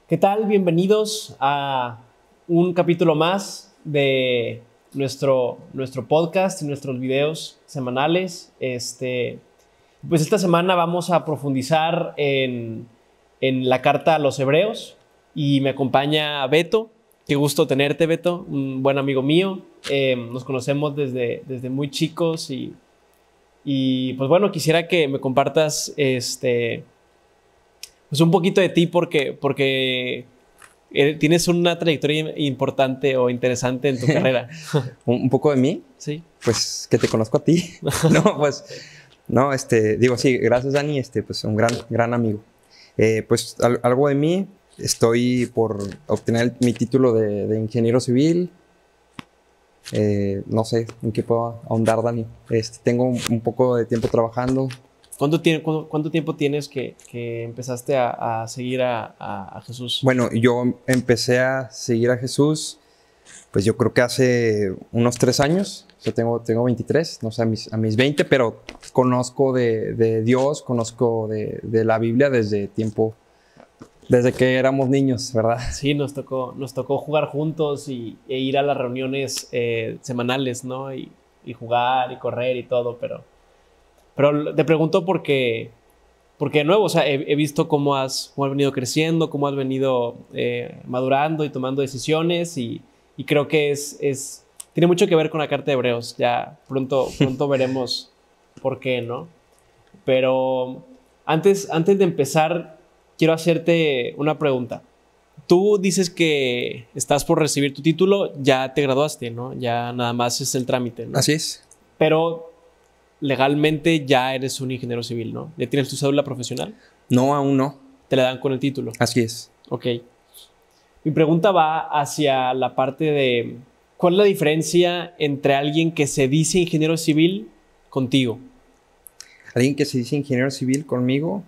¿Qué tal? Bienvenidos a un capítulo más de nuestro podcast y nuestros videos semanales. Pues esta semana vamos a profundizar en la carta a los Hebreos y me acompaña Beto. Qué gusto tenerte, Beto, un buen amigo mío. Nos conocemos desde muy chicos y pues bueno, quisiera que me compartas pues un poquito de ti porque tienes una trayectoria importante o interesante en tu carrera. Un poco de mí, Sí. pues que te conozco a ti. No, digo, sí, gracias Dani, pues un gran amigo. Pues algo de mí, estoy por obtener mi título de ingeniero civil. No sé en qué puedo ahondar, Dani. Tengo un poco de tiempo trabajando. ¿Cuánto tiempo tienes que empezaste a seguir a Jesús? Bueno, yo empecé a seguir a Jesús, pues yo creo que hace unos 3 años. Yo tengo 23, no sé, a mis 20, pero conozco de Dios, conozco de la Biblia desde que éramos niños, ¿verdad? Sí, nos tocó jugar juntos e ir a las reuniones semanales, ¿no? Y jugar y correr y todo, pero te pregunto porque de nuevo, o sea, he visto cómo has venido creciendo, cómo has venido madurando y tomando decisiones y creo que tiene mucho que ver con la carta de Hebreos. Ya pronto veremos por qué, ¿no? Pero antes de empezar, quiero hacerte una pregunta. Tú dices que estás por recibir tu título, ya te graduaste, ¿no? Ya nada más es el trámite, ¿no? Así es. Pero legalmente ya eres un ingeniero civil, ¿no? ¿Ya tienes tu cédula profesional? No, aún no. Te la dan con el título. Así es. Ok. Mi pregunta va hacia la parte de ¿cuál es la diferencia entre alguien que se dice ingeniero civil contigo? Alguien que se dice ingeniero civil conmigo.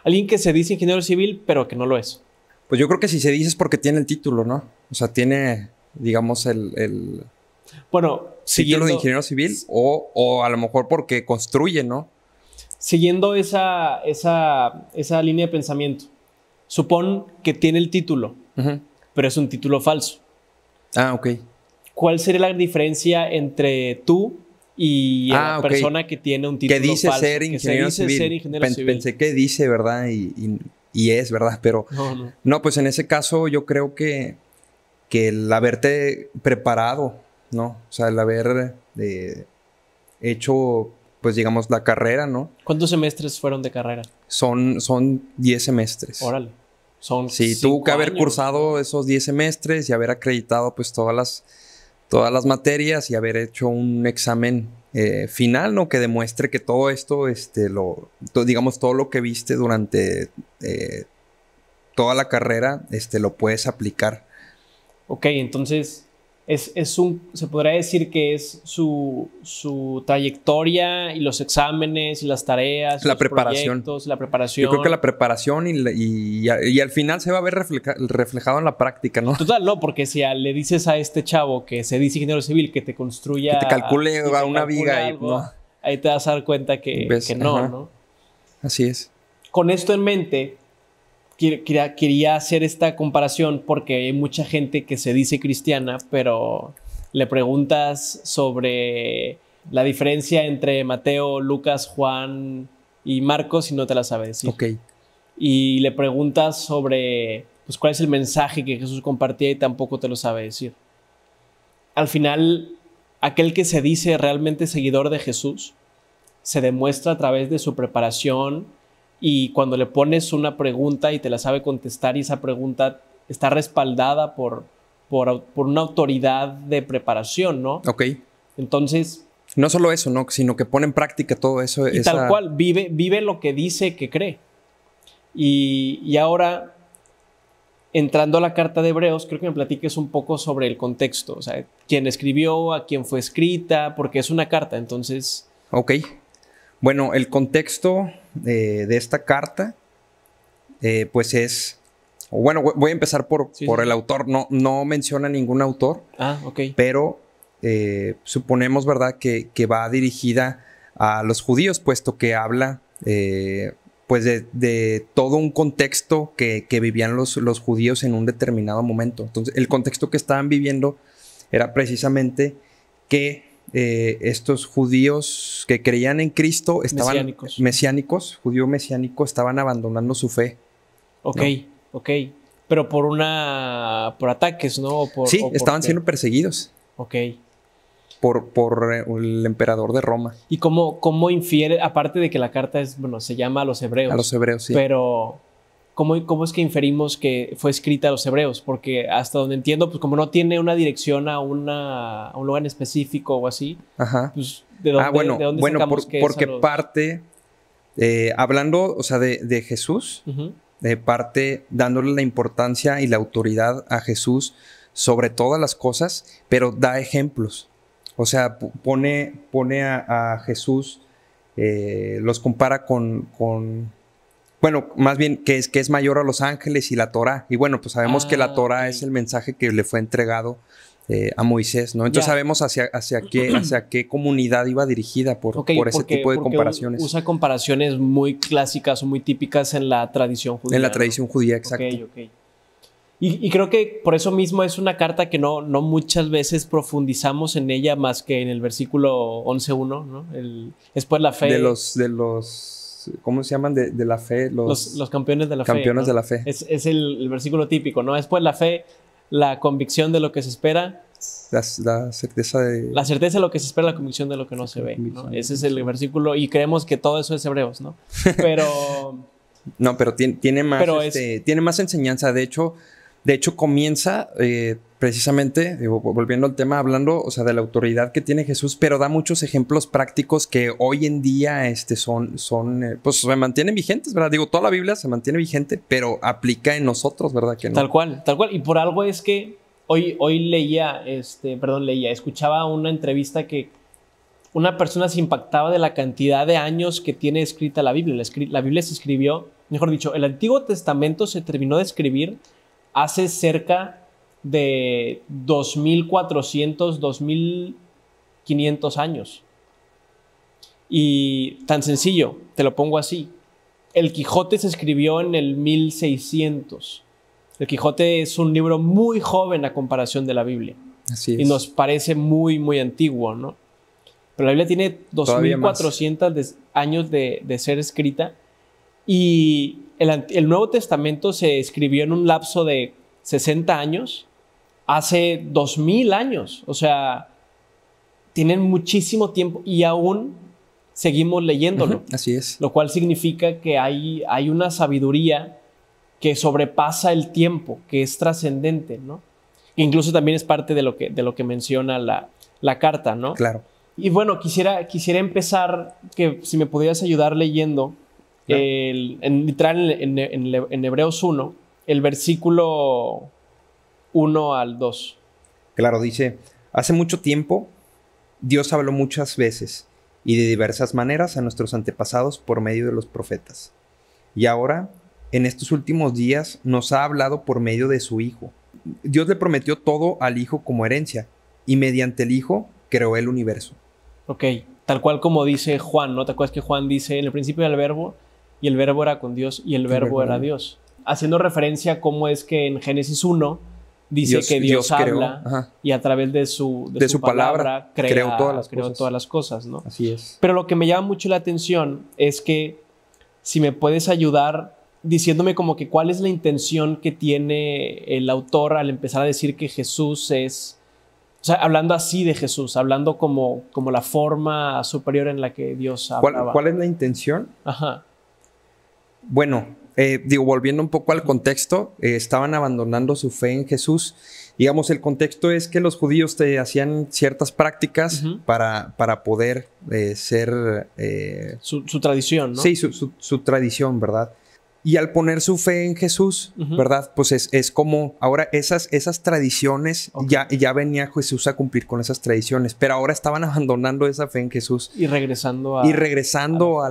Alguien que se dice ingeniero civil, pero que no lo es. Pues yo creo que si se dice es porque tiene el título, ¿no? O sea, tiene, digamos, el Bueno, título de ingeniero civil o a lo mejor porque construye, ¿no? Siguiendo esa línea de pensamiento, supón que tiene el título, pero es un título falso. Ah, ok. ¿Cuál sería la diferencia entre tú y la persona que tiene un título falso? Que dice ser ingeniero civil. Pensé que dice, ¿verdad? Y es, ¿verdad? Pero no, pues en ese caso yo creo que el haberte preparado, ¿no? O sea, el haber hecho, pues digamos, la carrera, ¿no? ¿Cuántos semestres fueron de carrera? Son 10 semestres. Órale. Sí, tuvo que haber cursado esos 10 semestres y haber acreditado pues todas las materias y haber hecho un examen final, ¿no? Que demuestre que todo esto, digamos, todo lo que viste durante toda la carrera, lo puedes aplicar. Ok, entonces se podría decir que es su trayectoria y los exámenes y las tareas, la los preparación. Proyectos, la preparación. Yo creo que la preparación y al final se va a ver reflejado en la práctica, ¿no? Total, no, porque si le dices a este chavo que se dice ingeniero civil que te construya... Que te calcule a una viga algo, ahí te vas a dar cuenta que no, ¿no? Así es. Con esto en mente, quería hacer esta comparación porque hay mucha gente que se dice cristiana, pero le preguntas sobre la diferencia entre Mateo, Lucas, Juan y Marcos y no te la sabe decir. Ok. Y le preguntas sobre pues, cuál es el mensaje que Jesús compartía y tampoco te lo sabe decir. Al final, aquel que se dice realmente seguidor de Jesús se demuestra a través de su preparación. Y cuando le pones una pregunta y te la sabe contestar y esa pregunta está respaldada por una autoridad de preparación, ¿no? Ok. Entonces... No solo eso, ¿no? Sino que pone en práctica todo eso. Y tal cual, vive lo que dice que cree. Y ahora, entrando a la carta de Hebreos, creo que me platiques un poco sobre el contexto. O sea, quién escribió, a quién fue escrita, porque es una carta, entonces... Ok. Bueno, el contexto de esta carta, pues es... Bueno, voy a empezar por el autor. No menciona ningún autor. Ah, ok. Pero suponemos, ¿verdad?, que va dirigida a los judíos, puesto que habla pues de todo un contexto que vivían los judíos en un determinado momento. Entonces, el contexto que estaban viviendo era precisamente que estos judíos que creían en Cristo estaban mesiánicos, judío mesiánico, estaban abandonando su fe. Ok, ¿no? Ok. Pero por ataques, ¿no? Sí, estaban siendo perseguidos. Ok. Por el emperador de Roma. ¿Y cómo infiere, aparte de que la carta se llama a los hebreos? A los hebreos, sí. Pero, ¿cómo es que inferimos que fue escrita a los hebreos? Porque hasta donde entiendo, pues como no tiene una dirección a un lugar en específico o así, ajá. Pues ¿de dónde sacamos que porque parte, hablando, o sea, de Jesús, parte dándole la importancia y la autoridad a Jesús sobre todas las cosas, pero da ejemplos. O sea, pone a Jesús, los compara con bueno, más bien que es mayor a los ángeles y la Torá. Y bueno, pues sabemos que la Torá es el mensaje que le fue entregado a Moisés, ¿no? Entonces sabemos hacia qué comunidad iba dirigida por ese tipo de comparaciones. Usa comparaciones muy clásicas o muy típicas en la tradición judía. En la tradición judía, exacto. Ok. Y creo que por eso mismo es una carta que no muchas veces profundizamos en ella más que en el versículo 11.1, ¿no? Es pues la fe. De los ¿cómo se llaman? De la fe. Los campeones de la fe. Campeones de la fe. Es el versículo típico, ¿no? Es pues la fe, la convicción de lo que se espera. La certeza de... La certeza de lo que se espera, la convicción de lo que no se ve, ¿no? Ese es el versículo y creemos que todo eso es Hebreos, ¿no? Pero... No, pero tiene más, tiene más enseñanza. De hecho, comienza precisamente, volviendo al tema, hablando, o sea, de la autoridad que tiene Jesús, pero da muchos ejemplos prácticos que hoy en día pues se mantienen vigentes, ¿verdad? Digo, toda la Biblia se mantiene vigente, pero aplica en nosotros, ¿verdad? Que no. Tal cual. Y por algo es que hoy escuchaba una entrevista que una persona se impactaba de la cantidad de años que tiene escrita la Biblia. La Biblia se escribió, mejor dicho, el Antiguo Testamento se terminó de escribir hace cerca de 2.400, 2.500 años. Y tan sencillo, te lo pongo así. El Quijote se escribió en el 1600. El Quijote es un libro muy joven a comparación de la Biblia. Así es. Y nos parece muy, muy antiguo, ¿no? Pero la Biblia tiene 2.400 años de ser escrita. Y el Nuevo Testamento se escribió en un lapso de 60 años, hace 2.000 años. O sea, tienen muchísimo tiempo y aún seguimos leyéndolo. Así es. Lo cual significa que hay una sabiduría que sobrepasa el tiempo, que es trascendente, ¿no? Incluso también es parte de lo que menciona la carta, ¿no? Claro. Y bueno, quisiera empezar, que si me pudieras ayudar leyendo, literal en Hebreos 1, el versículo 1 al 2. Claro, dice, hace mucho tiempo Dios habló muchas veces y de diversas maneras a nuestros antepasados por medio de los profetas. Y ahora, en estos últimos días, nos ha hablado por medio de su Hijo. Dios le prometió todo al Hijo como herencia y mediante el Hijo creó el universo. Ok, tal cual como dice Juan, ¿no? ¿Te acuerdas que Juan dice, en el principio era el verbo, y el verbo era con Dios, y el verbo era Dios? Haciendo referencia a cómo es que en Génesis 1 dice que Dios habla creó, y a través de su palabra creó todas las cosas, ¿no? Así es. Pero lo que me llama mucho la atención es que si me puedes ayudar diciéndome como que cuál es la intención que tiene el autor al empezar a decir que Jesús es... O sea, hablando así de Jesús, hablando como la forma superior en la que Dios hablaba. ¿Cuál es la intención? Ajá. Bueno, volviendo un poco al contexto, estaban abandonando su fe en Jesús. Digamos, el contexto es que los judíos hacían ciertas prácticas para poder ser... Su tradición, ¿no? Sí, su tradición, ¿verdad? Y al poner su fe en Jesús, ¿verdad? Pues es como ahora esas tradiciones, ya venía Jesús a cumplir con esas tradiciones, pero ahora estaban abandonando esa fe en Jesús. Y regresando a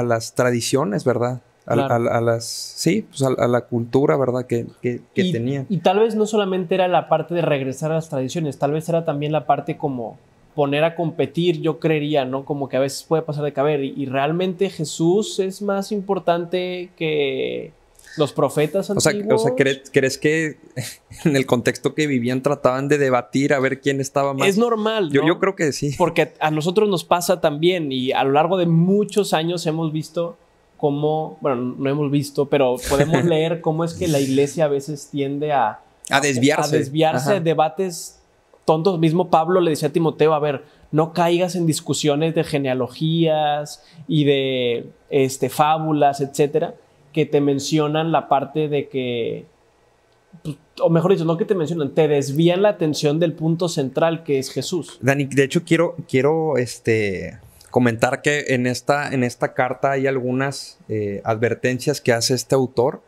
las tradiciones, ¿verdad? Claro. A la cultura, ¿verdad? Que tenían. Y tal vez no solamente era la parte de regresar a las tradiciones, tal vez era también la parte como poner a competir, yo creería, ¿no? Como que a veces puede pasar de caber. Y realmente Jesús es más importante que los profetas antiguos. O sea, ¿crees que en el contexto que vivían trataban de debatir a ver quién estaba más? Es normal, ¿no? Yo creo que sí. Porque a nosotros nos pasa también y a lo largo de muchos años hemos visto cómo, bueno, no hemos visto, pero podemos leer cómo es que la iglesia a veces tiende a desviarse. A desviarse de debates tontos. Mismo Pablo le decía a Timoteo, a ver, no caigas en discusiones de genealogías y de fábulas, etcétera, que te mencionan la parte de que, o mejor dicho, no que te mencionan, te desvían la atención del punto central que es Jesús. Dani, de hecho quiero comentar que en esta carta hay algunas advertencias que hace este autor.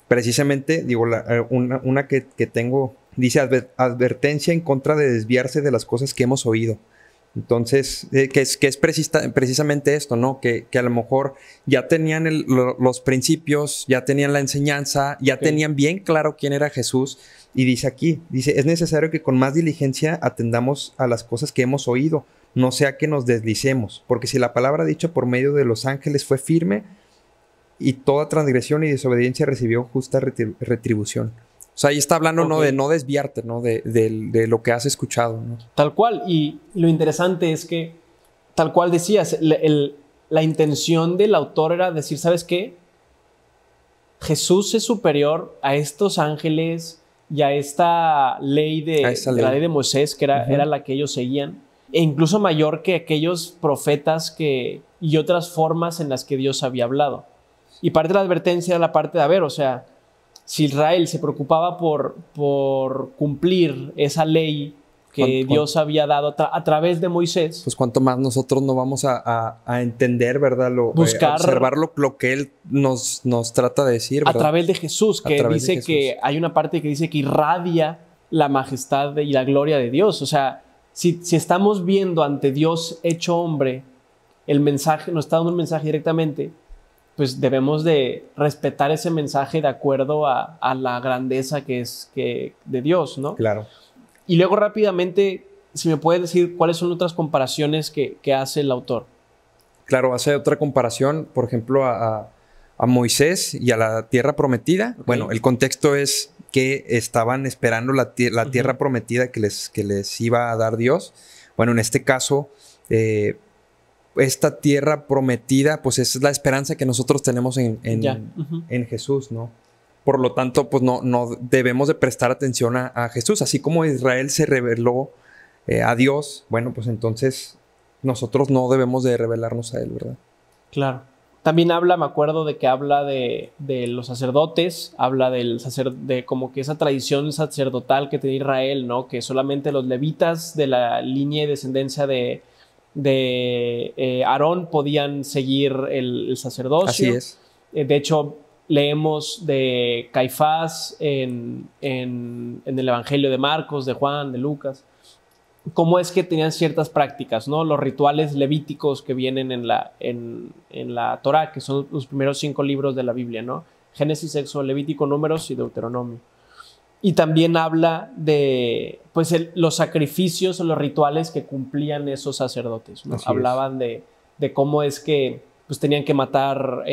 Precisamente, digo, una que tengo, dice advertencia en contra de desviarse de las cosas que hemos oído. Entonces, que es precisamente esto, ¿no? Que a lo mejor ya tenían los principios, ya tenían la enseñanza, ya tenían bien claro quién era Jesús. Y dice aquí, es necesario que con más diligencia atendamos a las cosas que hemos oído, no sea que nos deslicemos, porque si la palabra dicha por medio de los ángeles fue firme, y toda transgresión y desobediencia recibió justa retribución. O sea, ahí está hablando, ¿no? De no desviarte, ¿no? De lo que has escuchado, ¿no? Tal cual. Y lo interesante es que, tal cual decías, la intención del autor era decir, ¿sabes qué? Jesús es superior a estos ángeles y a esta ley de la ley de Moisés, que era la que ellos seguían, e incluso mayor que aquellos profetas y otras formas en las que Dios había hablado. Y parte de la advertencia era la parte de, a ver, o sea, si Israel se preocupaba por cumplir esa ley que Dios había dado a través de Moisés, pues cuanto más nosotros no vamos a entender, ¿verdad? Observar lo que Él nos trata de decir, ¿verdad? A través de Jesús, que dice que hay una parte que dice que irradia la majestad y la gloria de Dios. O sea, si estamos viendo ante Dios hecho hombre, el mensaje, nos está dando un mensaje directamente, pues debemos de respetar ese mensaje de acuerdo a la grandeza que es de Dios, ¿no? Claro. Y luego rápidamente, si me puedes decir cuáles son otras comparaciones que hace el autor. Claro, hace otra comparación, por ejemplo, a Moisés y a la tierra prometida. Okay. Bueno, el contexto es que estaban esperando la tierra prometida que les iba a dar Dios. Bueno, en este caso, esta tierra prometida, pues es la esperanza que nosotros tenemos en Jesús, ¿no? Por lo tanto, pues no debemos de prestar atención a Jesús. Así como Israel se rebeló a Dios, bueno, pues entonces nosotros no debemos de rebelarnos a Él, ¿verdad? Claro. También me acuerdo de que habla de los sacerdotes, habla de como que esa tradición sacerdotal que tenía Israel, ¿no? Que solamente los levitas de la línea y descendencia de Aarón podían seguir el sacerdocio. Así es. De hecho, leemos de Caifás en el Evangelio de Marcos, de Juan, de Lucas, cómo es que tenían ciertas prácticas, ¿no? Los rituales levíticos que vienen en la Torá, que son los primeros 5 libros de la Biblia, ¿no? Génesis, Éxodo, Levítico, Números y Deuteronomio. Y también habla de los sacrificios o los rituales que cumplían esos sacerdotes, ¿no? Hablaban de cómo es que pues, tenían que matar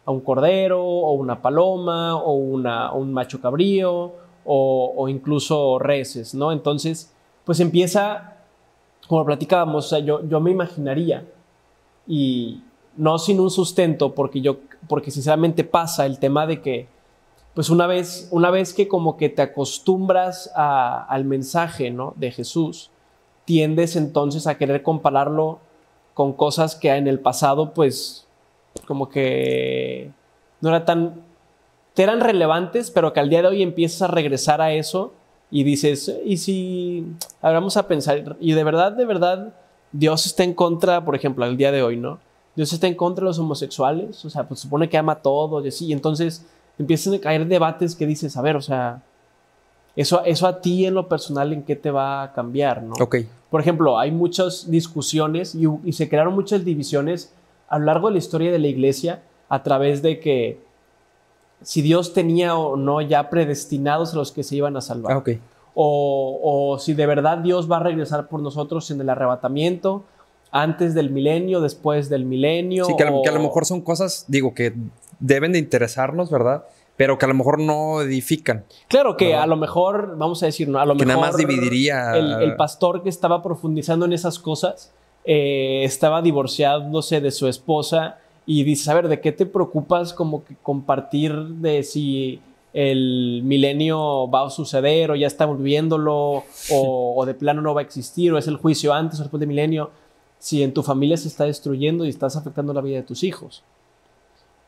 a un cordero o una paloma o un macho cabrío o incluso reses, ¿no? Entonces, pues empieza, como platicábamos, o sea, yo me imaginaría, y no sin un sustento, porque sinceramente pasa el tema de que pues una vez que como que te acostumbras al mensaje, ¿no? de Jesús, tiendes entonces a querer compararlo con cosas que en el pasado pues como que no eran relevantes, pero que al día de hoy empiezas a regresar a eso y dices, ¿y si vamos a pensar? Y de verdad, Dios está en contra, por ejemplo, al día de hoy, ¿no? Dios está en contra de los homosexuales, o sea, pues supone que ama a todos y así, y entonces empiezan a caer debates que dices, a ver, o sea, eso a ti en lo personal, ¿en qué te va a cambiar, no? Ok. Por ejemplo, hay muchas discusiones y se crearon muchas divisiones a lo largo de la historia de la iglesia a través de que si Dios tenía o no ya predestinados a los que se iban a salvar. Okay. o si de verdad Dios va a regresar por nosotros en el arrebatamiento, antes del milenio, después del milenio. Sí, que a lo mejor son cosas, digo, que deben de interesarnos, ¿verdad? Pero que a lo mejor no edifican. Claro que ¿verdad? A lo mejor, vamos a decir, ¿no? A lo que mejor nada más dividiría... el pastor que estaba profundizando en esas cosas estaba divorciándose de su esposa y dices, a ver, ¿de qué te preocupas como que compartir de si el milenio va a suceder o ya estamos viviéndolo o de plano no va a existir o es el juicio antes o después del milenio? Si en tu familia se está destruyendo y estás afectando la vida de tus hijos.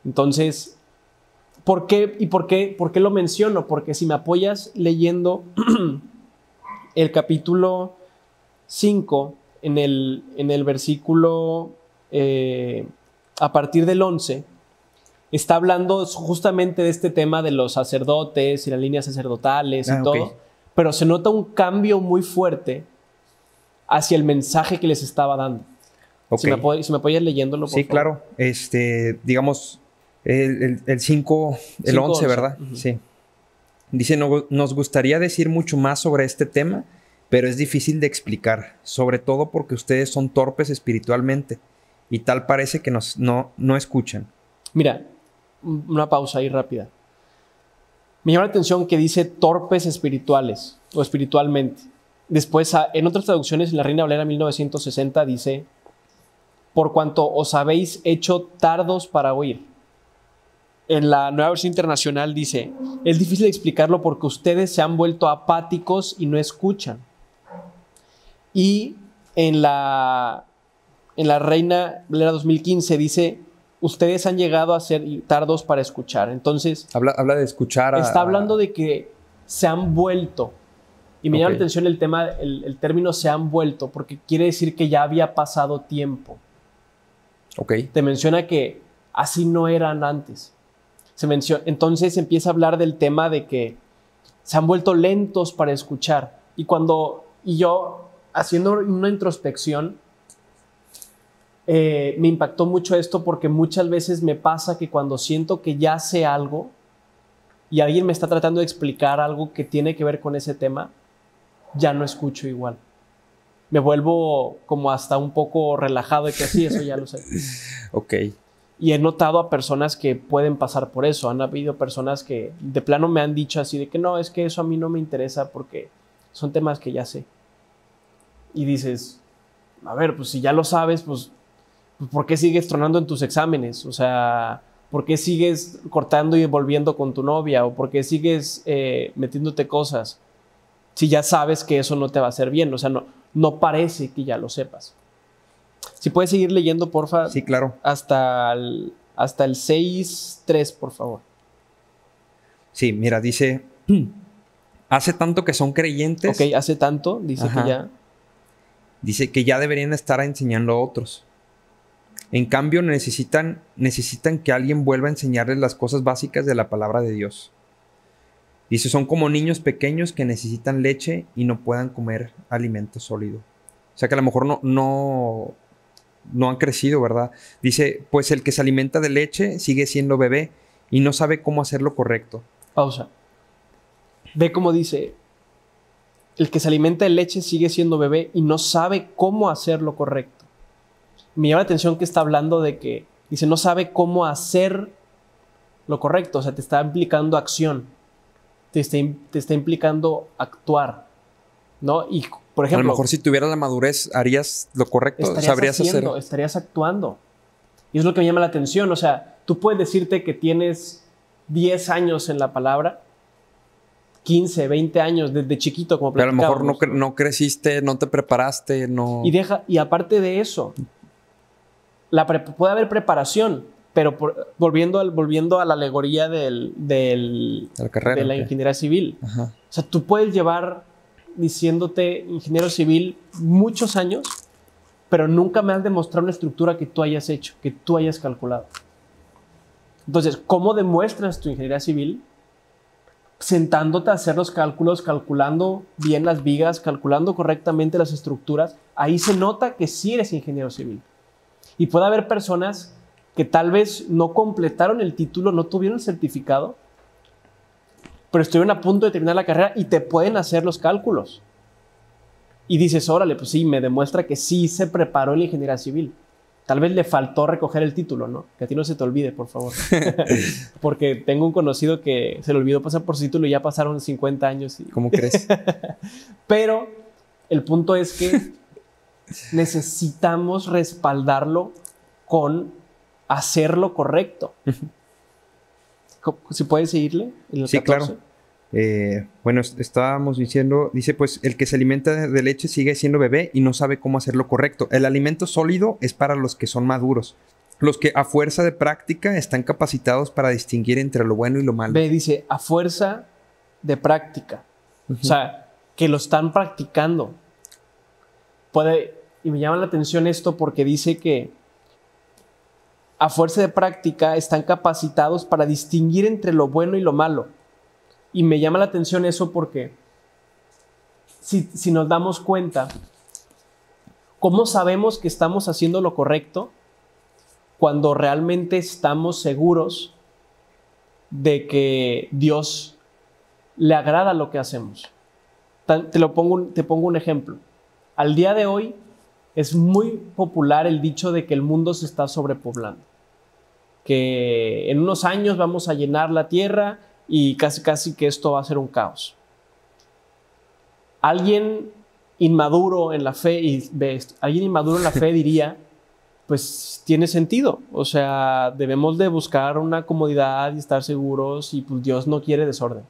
Entonces, ¿por qué lo menciono? Porque si me apoyas leyendo el capítulo 5, en el versículo a partir del 11, está hablando justamente de este tema de los sacerdotes y las líneas sacerdotales y todo, okay. Pero se nota un cambio muy fuerte hacia el mensaje que les estaba dando. Okay. Si me apoyas leyéndolo, por favor. Sí, claro. Digamos, el 5, el 11, ¿verdad? Uh-huh. Sí. Dice, nos gustaría decir mucho más sobre este tema, pero es difícil de explicar, sobre todo porque ustedes son torpes espiritualmente y tal parece que no escuchan. Mira, una pausa ahí rápida. Me llama la atención que dice torpes espirituales o espiritualmente. Después, en otras traducciones, en la Reina Valera 1960 dice, por cuanto os habéis hecho tardos para oír. En la Nueva Versión Internacional dice, es difícil explicarlo porque ustedes se han vuelto apáticos y no escuchan. Y en la Reina Valera 2015 dice, ustedes han llegado a ser tardos para escuchar. Entonces, habla de escuchar. Está hablando de que se han vuelto. Y me llama la atención el término se han vuelto, porque quiere decir que ya había pasado tiempo. Okay. Te menciona que así no eran antes. Entonces empieza a hablar del tema de que se han vuelto lentos para escuchar. Y yo, haciendo una introspección, me impactó mucho esto porque muchas veces me pasa que cuando siento que ya sé algo y alguien me está tratando de explicar algo que tiene que ver con ese tema, ya no escucho igual. Me vuelvo como hasta un poco relajado de que sí, eso ya lo sé. Ok. Y he notado a personas que pueden pasar por eso. Han habido personas que de plano me han dicho así de que no, es que eso a mí no me interesa porque son temas que ya sé. Y dices, a ver, pues si ya lo sabes, pues ¿por qué sigues tronando en tus exámenes? O sea, ¿por qué sigues cortando y volviendo con tu novia? ¿O por qué sigues metiéndote cosas? Si ya sabes que eso no te va a hacer bien. O sea, no parece que ya lo sepas. Si puedes seguir leyendo, porfa. Sí, claro. Hasta el 6.3, por favor. Sí, mira, dice, hace tanto que son creyentes. Ok, hace tanto, dice. Ajá. Que ya. Dice que ya deberían estar enseñando a otros. En cambio, necesitan que alguien vuelva a enseñarles las cosas básicas de la palabra de Dios. Dice, son como niños pequeños que necesitan leche y no puedan comer alimento sólido. O sea que a lo mejor no han crecido, ¿verdad? Dice, pues el que se alimenta de leche sigue siendo bebé y no sabe cómo hacer lo correcto. Pausa. Ve cómo dice, el que se alimenta de leche sigue siendo bebé y no sabe cómo hacer lo correcto. Me llama la atención que está hablando de que, dice, no sabe cómo hacer lo correcto. O sea, te está implicando acción. Te está implicando actuar, ¿no? Y, por ejemplo, a lo mejor si tuvieras la madurez, harías lo correcto, sabrías hacerlo. Estarías actuando. Y es lo que me llama la atención. O sea, tú puedes decirte que tienes 10 años en la palabra, 15, 20 años, desde chiquito, como platicábamos. Pero a lo mejor no creciste, no te preparaste, no... Y aparte de eso, puede haber preparación, pero volviendo a la alegoría de la ingeniería civil. Ajá. O sea, tú puedes llevar diciéndote ingeniero civil muchos años, pero nunca me has demostrado una estructura que tú hayas hecho, que tú hayas calculado. Entonces, ¿cómo demuestras tu ingeniería civil? Sentándote a hacer los cálculos, calculando bien las vigas, calculando correctamente las estructuras. Ahí se nota que sí eres ingeniero civil. Y puede haber personas que tal vez no completaron el título, no tuvieron el certificado, pero estuvieron a punto de terminar la carrera y te pueden hacer los cálculos. Y dices, órale, pues sí, me demuestra que sí se preparó en la ingeniería civil. Tal vez le faltó recoger el título, ¿no? Que a ti no se te olvide, por favor. Porque tengo un conocido que se le olvidó pasar por su título y ya pasaron 50 años. Y... ¿Cómo crees? Pero el punto es que necesitamos respaldarlo con hacer lo correcto. ¿Si puedes seguirle? Sí, 14. Claro. Bueno, estábamos diciendo, dice pues el que se alimenta de leche sigue siendo bebé y no sabe cómo hacer lo correcto. El alimento sólido es para los que son maduros, los que a fuerza de práctica están capacitados para distinguir entre lo bueno y lo malo. Ve, dice, a fuerza de práctica. O sea, que lo están practicando. Y me llama la atención esto porque dice que a fuerza de práctica están capacitados para distinguir entre lo bueno y lo malo. Y me llama la atención eso porque si nos damos cuenta, ¿cómo sabemos que estamos haciendo lo correcto? Cuando realmente estamos seguros de que Dios le agrada lo que hacemos. Te pongo un ejemplo. Al día de hoy es muy popular el dicho de que el mundo se está sobrepoblando. Que en unos años vamos a llenar la tierra y casi que esto va a ser un caos. Alguien inmaduro en la fe diría, pues tiene sentido. O sea, debemos de buscar una comodidad y estar seguros y pues Dios no quiere desorden.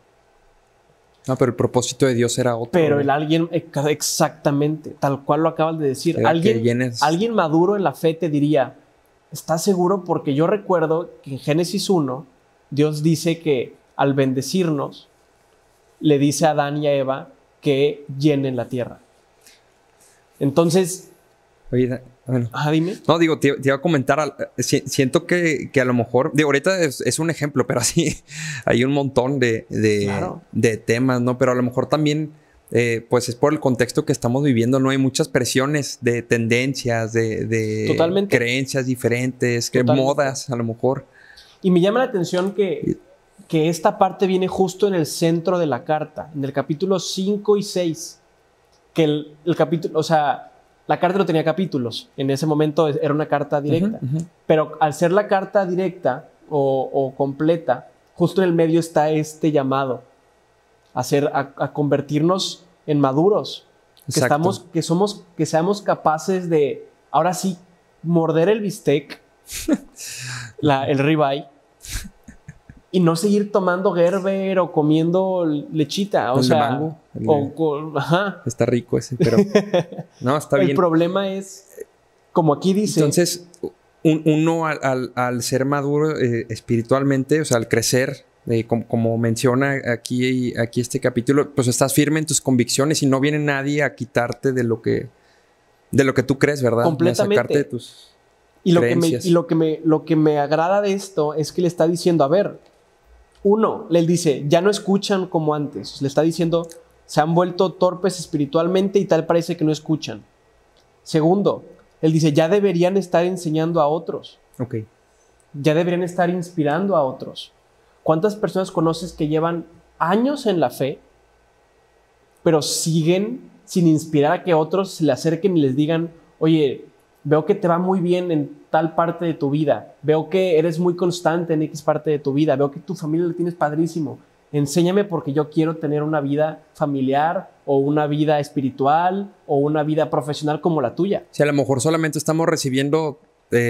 No, pero el propósito de Dios era otro. Pero el alguien, exactamente, tal cual lo acabas de decir. Alguien maduro en la fe te diría, ¿estás seguro? Porque yo recuerdo que en Génesis 1, Dios dice que al bendecirnos, le dice a Adán y a Eva que llenen la tierra. Entonces... Oye, bueno. Dime. No, digo, te iba a comentar, siento que a lo mejor, digo, ahorita es un ejemplo, pero así hay un montón de temas, ¿no? Pero a lo mejor también, pues es por el contexto que estamos viviendo, ¿no? Hay muchas presiones de tendencias, de creencias diferentes, modas, a lo mejor. Y me llama la atención que esta parte viene justo en el centro de la carta, en el capítulo 5 y 6, que el capítulo, o sea, la carta no tenía capítulos, en ese momento era una carta directa, pero al ser la carta directa o completa, justo en el medio está este llamado a convertirnos en maduros, que seamos capaces de, ahora sí, morder el bistec, el ribeye, y no seguir tomando Gerber o comiendo lechita. O sea, mango. Está rico ese, pero no, está bien. El problema es, como aquí dice... Entonces, uno al ser maduro espiritualmente, o sea, al crecer, como menciona aquí este capítulo, pues estás firme en tus convicciones y no viene nadie a quitarte de lo que tú crees, ¿verdad? Completamente. A sacarte de tus creencias. Lo que me agrada de esto es que le está diciendo, a ver, le dice, ya no escuchan como antes. Le está diciendo, se han vuelto torpes espiritualmente y tal parece que no escuchan. Segundo, él dice, ya deberían estar enseñando a otros. Okay. Ya deberían estar inspirando a otros. ¿Cuántas personas conoces que llevan años en la fe, pero siguen sin inspirar a que otros se le acerquen y les digan, oye, veo que te va muy bien en tal parte de tu vida. Veo que eres muy constante en X parte de tu vida. Veo que tu familia lo tienes padrísimo. Enséñame porque yo quiero tener una vida familiar o una vida espiritual o una vida profesional como la tuya. Sí, a lo mejor solamente estamos recibiendo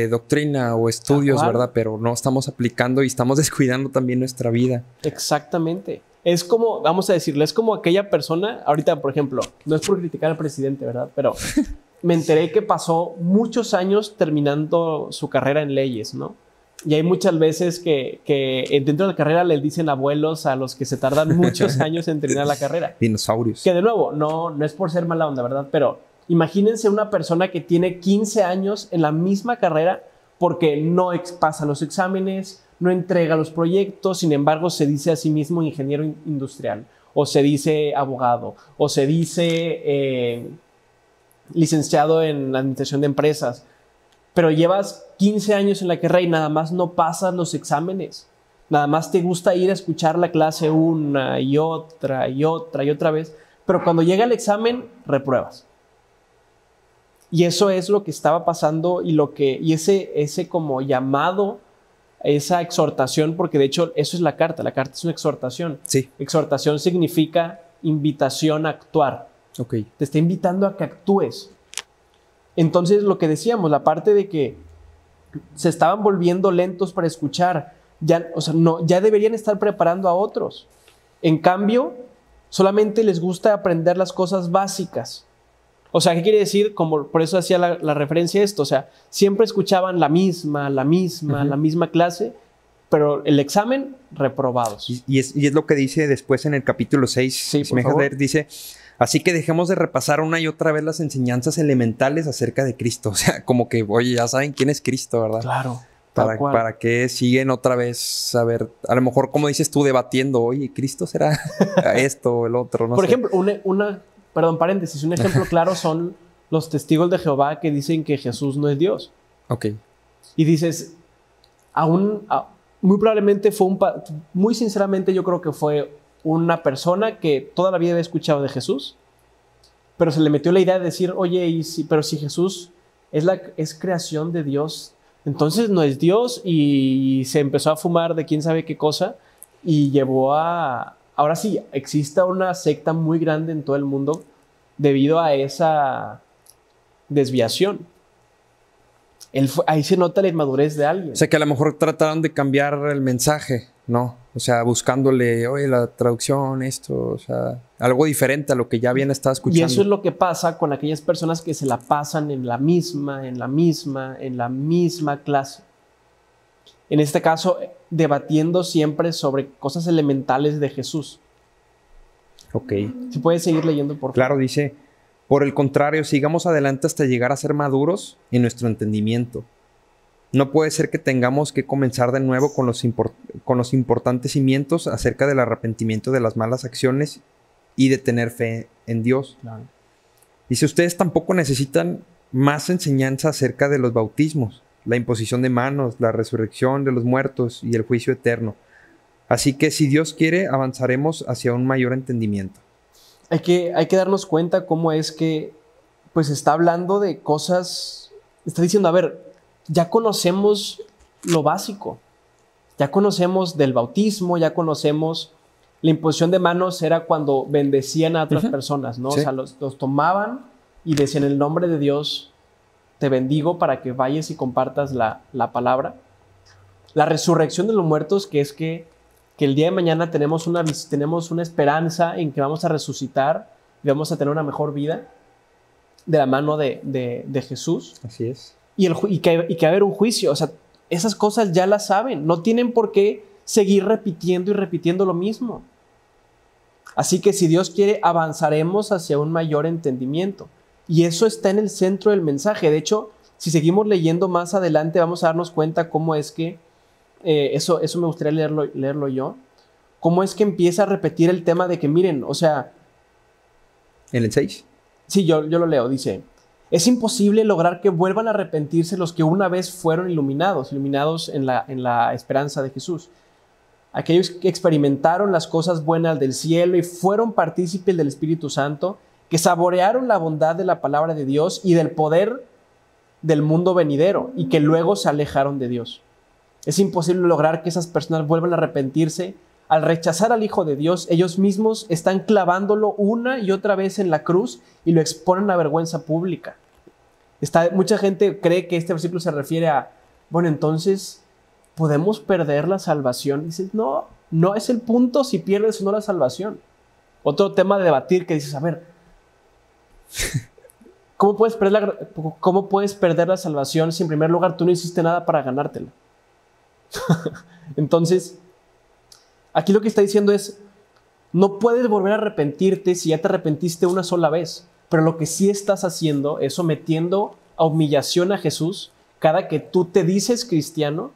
doctrina o estudios, ¿verdad? Pero no estamos aplicando y estamos descuidando también nuestra vida. Exactamente. Es como, vamos a decirle, es como aquella persona, ahorita, por ejemplo, no es por criticar al presidente, ¿verdad? Pero... me enteré que pasó muchos años terminando su carrera en leyes, ¿no? Y hay muchas veces que dentro de la carrera les dicen abuelos a los que se tardan muchos años en terminar la carrera. Dinosaurios. Que de nuevo, no es por ser mala onda, ¿verdad? Pero imagínense una persona que tiene 15 años en la misma carrera porque no pasa los exámenes, no entrega los proyectos, sin embargo se dice a sí mismo ingeniero industrial, o se dice abogado, o se dice... licenciado en administración de empresas, pero llevas 15 años en la carrera y nada más no pasas los exámenes. Nada más te gusta ir a escuchar la clase una y otra y otra y otra vez, pero cuando llega el examen, repruebas. Y eso es lo que estaba pasando y ese como llamado, esa exhortación, porque de hecho eso es la carta es una exhortación. Sí. Exhortación significa invitación a actuar. Okay. Te está invitando a que actúes. Entonces lo que decíamos, la parte de que se estaban volviendo lentos para escuchar, ya deberían estar preparando a otros. En cambio, solamente les gusta aprender las cosas básicas. O sea, ¿qué quiere decir? Como por eso hacía la referencia a esto. O sea, siempre escuchaban la misma clase, pero el examen, reprobados. Y es lo que dice después en el capítulo 6. Sí, si me dejas leer, dice: así que dejemos de repasar una y otra vez las enseñanzas elementales acerca de Cristo. O sea, como que, oye, ya saben quién es Cristo, ¿verdad? Claro. ¿Para qué siguen otra vez a ver? A lo mejor, como dices tú, debatiendo, oye, ¿Cristo será esto o el otro? No Por sé. ejemplo, paréntesis, un ejemplo claro son los testigos de Jehová que dicen que Jesús no es Dios. Ok. Y dices, muy probablemente muy sinceramente yo creo que fue una persona que toda la vida había escuchado de Jesús, pero se le metió la idea de decir, oye, pero si Jesús es creación de Dios, entonces no es Dios, y se empezó a fumar de quién sabe qué cosa y llevó ahora sí, existe una secta muy grande en todo el mundo debido a esa desviación. Ahí se nota la inmadurez de alguien. O sea, que a lo mejor trataron de cambiar el mensaje, ¿no? O sea, buscándole, oye, la traducción, esto, o sea, algo diferente a lo que ya habían estado escuchando. Y eso es lo que pasa con aquellas personas que se la pasan en la misma clase. En este caso, debatiendo siempre sobre cosas elementales de Jesús. Ok. ¿Se puede seguir leyendo, por favor? Claro, dice: por el contrario, sigamos adelante hasta llegar a ser maduros en nuestro entendimiento. No puede ser que tengamos que comenzar de nuevo con los importantes cimientos acerca del arrepentimiento de las malas acciones y de tener fe en Dios. Claro. Dice: ustedes tampoco necesitan más enseñanza acerca de los bautismos, la imposición de manos, la resurrección de los muertos y el juicio eterno. Así que, si Dios quiere, avanzaremos hacia un mayor entendimiento. Hay que darnos cuenta cómo es que pues está hablando de cosas, está diciendo, a ver, ya conocemos lo básico, ya conocemos del bautismo, ya conocemos la imposición de manos, era cuando bendecían a otras personas, ¿no? Sí. O sea, los tomaban y decían, en el nombre de Dios te bendigo para que vayas y compartas la palabra. La resurrección de los muertos, que es que el día de mañana tenemos una esperanza en que vamos a resucitar y vamos a tener una mejor vida de la mano de Jesús. Así es. Y que va a haber un juicio. O sea, esas cosas ya las saben. No tienen por qué seguir repitiendo y repitiendo lo mismo. Así que si Dios quiere, avanzaremos hacia un mayor entendimiento. Y eso está en el centro del mensaje. De hecho, si seguimos leyendo más adelante, vamos a darnos cuenta cómo es que eso me gustaría leerlo yo. Cómo es que empieza a repetir el tema de que, miren, o sea... ¿En el 6? Sí, yo lo leo. Dice: es imposible lograr que vuelvan a arrepentirse los que una vez fueron iluminados en la esperanza de Jesús. Aquellos que experimentaron las cosas buenas del cielo y fueron partícipes del Espíritu Santo, que saborearon la bondad de la palabra de Dios y del poder del mundo venidero, y que luego se alejaron de Dios. Es imposible lograr que esas personas vuelvan a arrepentirse. Al rechazar al Hijo de Dios, ellos mismos están clavándolo una y otra vez en la cruz y lo exponen a vergüenza pública. Mucha gente cree que este versículo se refiere a, bueno, entonces, ¿podemos perder la salvación? Dices, no es el punto si pierdes o no la salvación. Otro tema de debatir que dices, a ver, ¿cómo puedes perder la salvación si en primer lugar tú no hiciste nada para ganártela? Entonces, aquí lo que está diciendo es, no puedes volver a arrepentirte si ya te arrepentiste una sola vez, pero lo que sí estás haciendo es sometiendo a humillación a Jesús cada que tú te dices cristiano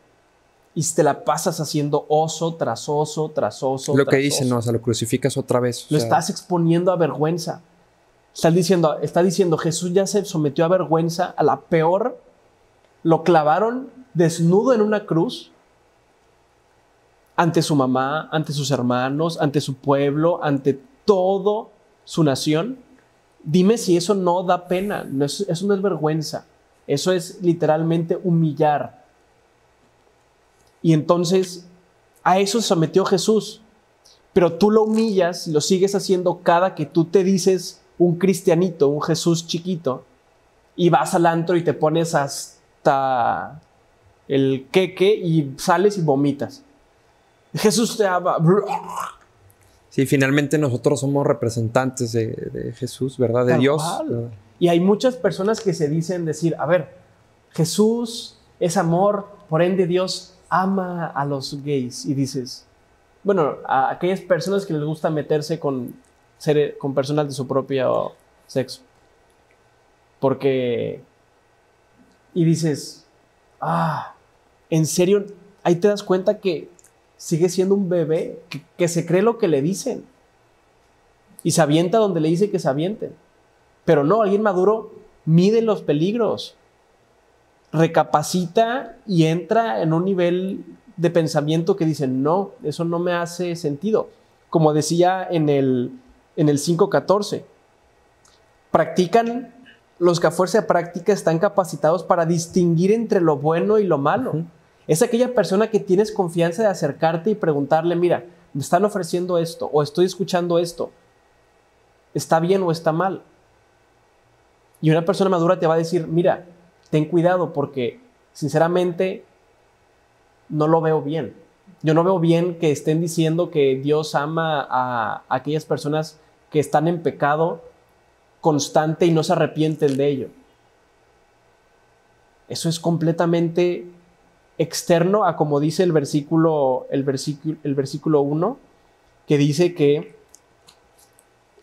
y te la pasas haciendo oso tras oso tras oso. Lo que dicen, no, o sea, lo crucificas otra vez. Lo estás exponiendo a vergüenza. Está diciendo, Jesús ya se sometió a vergüenza, a la peor, lo clavaron desnudo en una cruz, ante su mamá, ante sus hermanos, ante su pueblo, ante toda su nación. Dime si eso no da pena, eso no es vergüenza, eso es literalmente humillar. Y entonces a eso se sometió Jesús, pero tú lo humillas y lo sigues haciendo cada que tú te dices un cristianito, un Jesús chiquito, y vas al antro y te pones hasta el queque y sales y vomitas. Jesús te ama. Sí, finalmente nosotros somos representantes de Jesús, ¿verdad? De Dios. ¿Verdad? Y hay muchas personas que se dicen decir, a ver, Jesús es amor, por ende Dios ama a los gays. Y dices, bueno, a aquellas personas que les gusta meterse con personas de su propio sexo. Porque... Y dices, ¿en serio? Ahí te das cuenta que sigue siendo un bebé que se cree lo que le dicen. Y se avienta donde le dice que se aviente. Pero no, alguien maduro mide los peligros. Recapacita y entra en un nivel de pensamiento que dice, no, eso no me hace sentido. Como decía en el 5:14. Practican, los que a fuerza de práctica están capacitados para distinguir entre lo bueno y lo malo. Uh-huh. Es aquella persona que tienes confianza de acercarte y preguntarle, mira, me están ofreciendo esto o estoy escuchando esto. ¿Está bien o está mal? Y una persona madura te va a decir, mira, ten cuidado porque sinceramente no lo veo bien. Yo no veo bien que estén diciendo que Dios ama a aquellas personas que están en pecado constante y no se arrepienten de ello. Eso es completamente externo a como dice el versículo 1, que dice que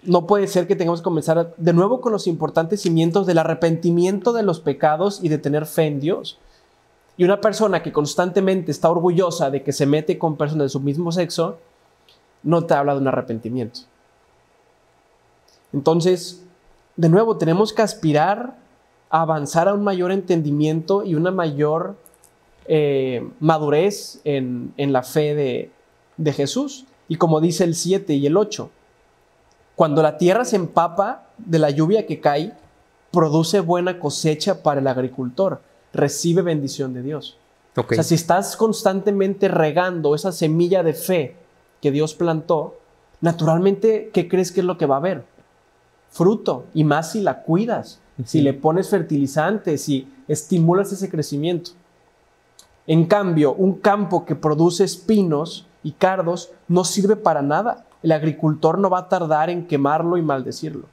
no puede ser que tengamos que comenzar de nuevo con los importantes cimientos del arrepentimiento de los pecados y de tener fe en Dios. Y una persona que constantemente está orgullosa de que se mete con personas de su mismo sexo, no te habla de un arrepentimiento. Entonces, de nuevo, tenemos que aspirar a avanzar a un mayor entendimiento y una mayor madurez en la fe de Jesús. Y como dice el 7 y el 8, cuando la tierra se empapa de la lluvia que cae, produce buena cosecha para el agricultor, recibe bendición de Dios. Okay. O sea, si estás constantemente regando esa semilla de fe que Dios plantó, naturalmente, ¿qué crees que es lo que va a haber? Fruto, y más si la cuidas, si le pones fertilizantes, si estimulas ese crecimiento. En cambio, un campo que produce espinos y cardos no sirve para nada. El agricultor no va a tardar en quemarlo y maldecirlo.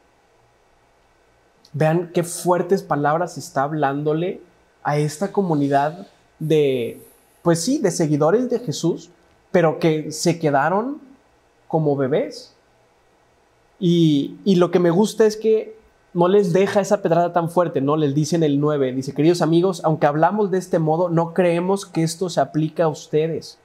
Vean qué fuertes palabras está hablándole a esta comunidad de, pues sí, de seguidores de Jesús, pero que se quedaron como bebés. Y lo que me gusta es que no les deja esa pedrada tan fuerte, ¿no? Les dice en el 9, dice, queridos amigos, aunque hablamos de este modo, no creemos que esto se aplica a ustedes.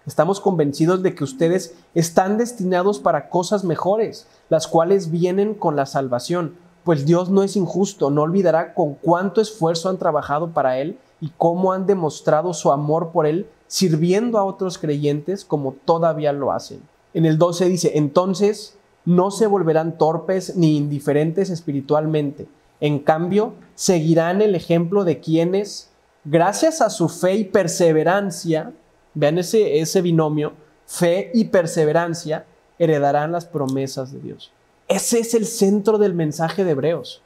Estamos convencidos de que ustedes están destinados para cosas mejores, las cuales vienen con la salvación, pues Dios no es injusto, no olvidará con cuánto esfuerzo han trabajado para Él y cómo han demostrado su amor por Él, sirviendo a otros creyentes como todavía lo hacen. En el 12 dice, entonces no se volverán torpes ni indiferentes espiritualmente. En cambio, seguirán el ejemplo de quienes, gracias a su fe y perseverancia, vean ese binomio, fe y perseverancia, heredarán las promesas de Dios. Ese es el centro del mensaje de Hebreos.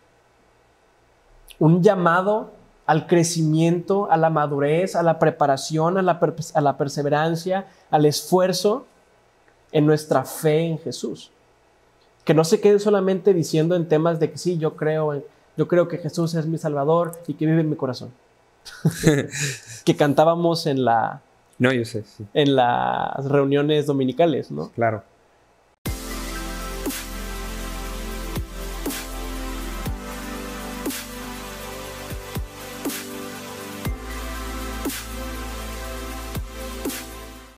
Un llamado al crecimiento, a la madurez, a la preparación, a la perseverancia, al esfuerzo en nuestra fe en Jesús. Que no se quede solamente diciendo en temas de que sí, yo creo que Jesús es mi Salvador y que vive en mi corazón. Que cantábamos en las reuniones dominicales, ¿no? Claro.